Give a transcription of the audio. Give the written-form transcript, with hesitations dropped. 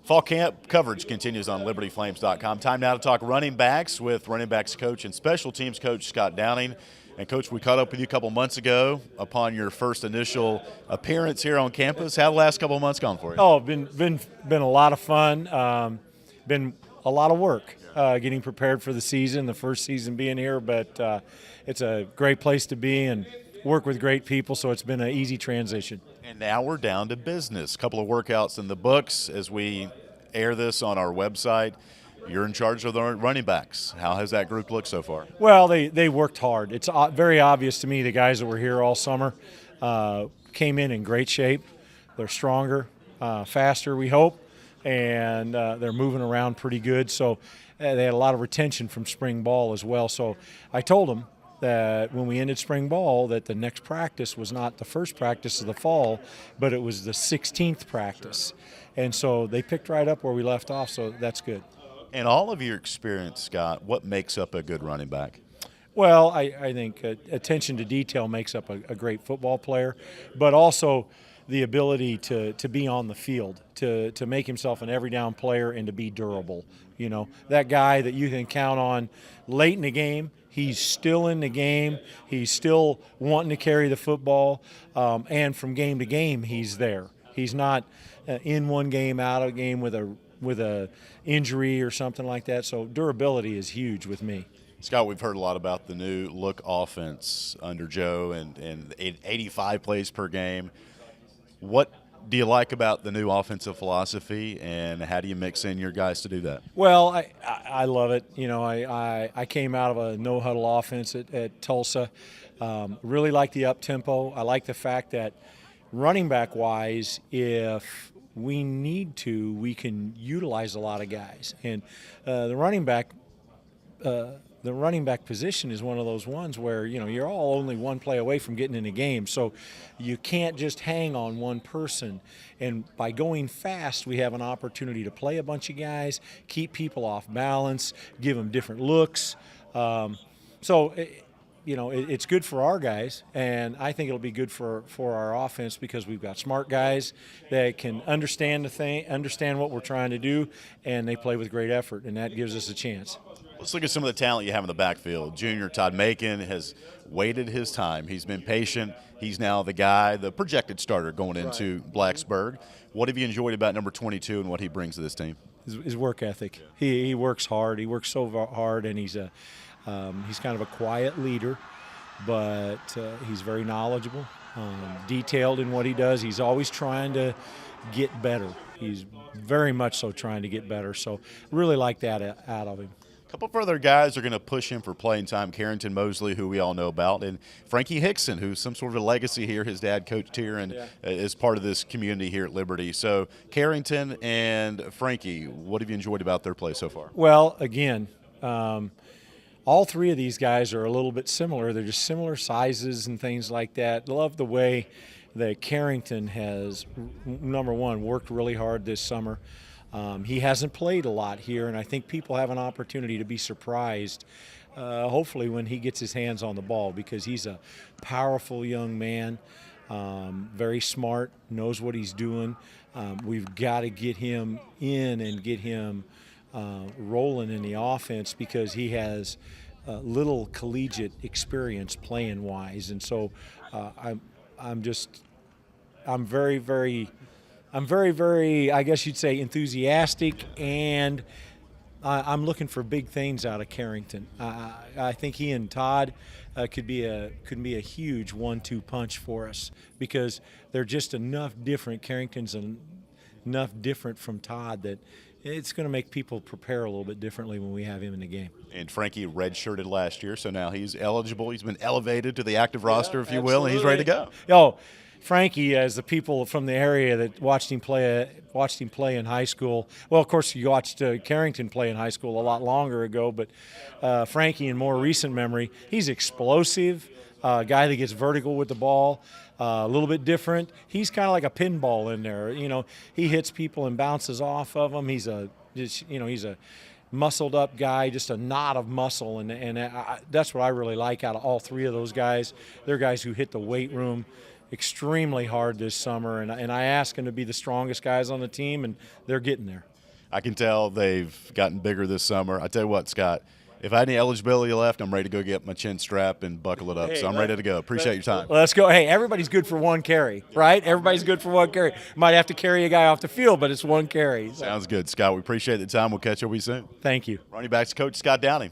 Fall camp coverage continues on LibertyFlames.com. Time now to talk running backs with running backs coach and special teams coach Scott Downing. And, Coach, we caught up with you a couple months ago upon your first initial appearance here on campus. How the last couple of months gone for you? Oh, been a lot of fun. Been a lot of work getting prepared for the season, the first season being here. But it's a great place to be and work with great people, so it's been an easy transition. And now we're down to business. A couple of workouts in the books as we air this on our website. You're in charge of the running backs. How has that group looked so far? Well, they worked hard. It's very obvious to me the guys that were here all summer came in great shape. They're stronger, faster, we hope, and they're moving around pretty good. So they had a lot of retention from spring ball as well. So I told them that when we ended spring ball that the next practice was not the first practice of the fall, but it was the 16th practice. And so they picked right up where we left off, so that's good. In all of your experience, Scott, what makes up a good running back? Well, I think attention to detail makes up a great football player, but also the ability to be on the field, to make himself an every down player and to be durable. You know, that guy that you can count on late in the game, he's still in the game, he's still wanting to carry the football, and from game to game he's there. He's not in one game, out of a game with a injury or something like that. So durability is huge with me. Scott, we've heard a lot about the new look offense under Joe and 85 plays per game. What do you like about the new offensive philosophy, and how do you mix in your guys to do that? Well, I love it. You know, I came out of a no-huddle offense at Tulsa. Really like the up-tempo. I like the fact that running back-wise, if we need to, we can utilize a lot of guys. And the running back position is one of those ones where, you know, you're all only one play away from getting in a game. So you can't just hang on one person. And by going fast, we have an opportunity to play a bunch of guys, keep people off balance, give them different looks. It's good for our guys, and I think it'll be good for our offense because we've got smart guys that can understand understand what we're trying to do, and they play with great effort, and that gives us a chance. Let's look at some of the talent you have in the backfield. Junior Todd Mackin has waited his time. He's been patient. He's now the guy, the projected starter going into Blacksburg. What have you enjoyed about number 22 and what he brings to this team? His work ethic. He works hard. He works so hard, and he's kind of a quiet leader, but he's very knowledgeable, detailed in what he does. He's always trying to get better. He's very much so trying to get better. So really like that out of him. A couple further guys are going to push him for playing time. Carrington Mosley, who we all know about, and Frankie Hickson, who's some sort of a legacy here. His dad coached here and is part of this community here at Liberty. So Carrington and Frankie, what have you enjoyed about their play so far? Well, again, all three of these guys are a little bit similar. They're just similar sizes and things like that. Love the way that Carrington has, number one, worked really hard this summer. He hasn't played a lot here, and I think people have an opportunity to be surprised, hopefully, when he gets his hands on the ball, because he's a powerful young man, very smart, knows what he's doing. We've got to get him in and get him rolling in the offense because he has little collegiate experience playing wise, and so I'm very, I guess you'd say, enthusiastic, and I'm looking for big things out of Carrington. I think he and Todd could be a huge 1-2 punch for us because they're just enough different. Carrington's enough different from Todd that it's going to make people prepare a little bit differently when we have him in the game. And Frankie redshirted last year, so now he's eligible. He's been elevated to the active roster, if you will, and he's ready to go. Oh, Frankie, as the people from the area that watched him play in high school. Well, of course, you watched Carrington play in high school a lot longer ago, but Frankie, in more recent memory, he's explosive, a guy that gets vertical with the ball, a little bit different. He's kind of like a pinball in there. You know, he hits people and bounces off of them. He's a muscled up guy, just a knot of muscle, and that's what I really like out of all three of those guys. They're guys who hit the weight room extremely hard this summer, and I asked them to be the strongest guys on the team, and they're getting there. I can tell they've gotten bigger this summer. I tell you what, Scott, if I had any eligibility left, I'm ready to go get my chin strap and buckle it up. Hey, so I'm ready to go. Appreciate your time. Let's go. Hey, everybody's good for one carry, right? Everybody's good for one carry. Might have to carry a guy off the field, but it's one carry. Sounds good, Scott. We appreciate the time. We'll catch up with you soon. Thank you. Running backs coach Scott Downing.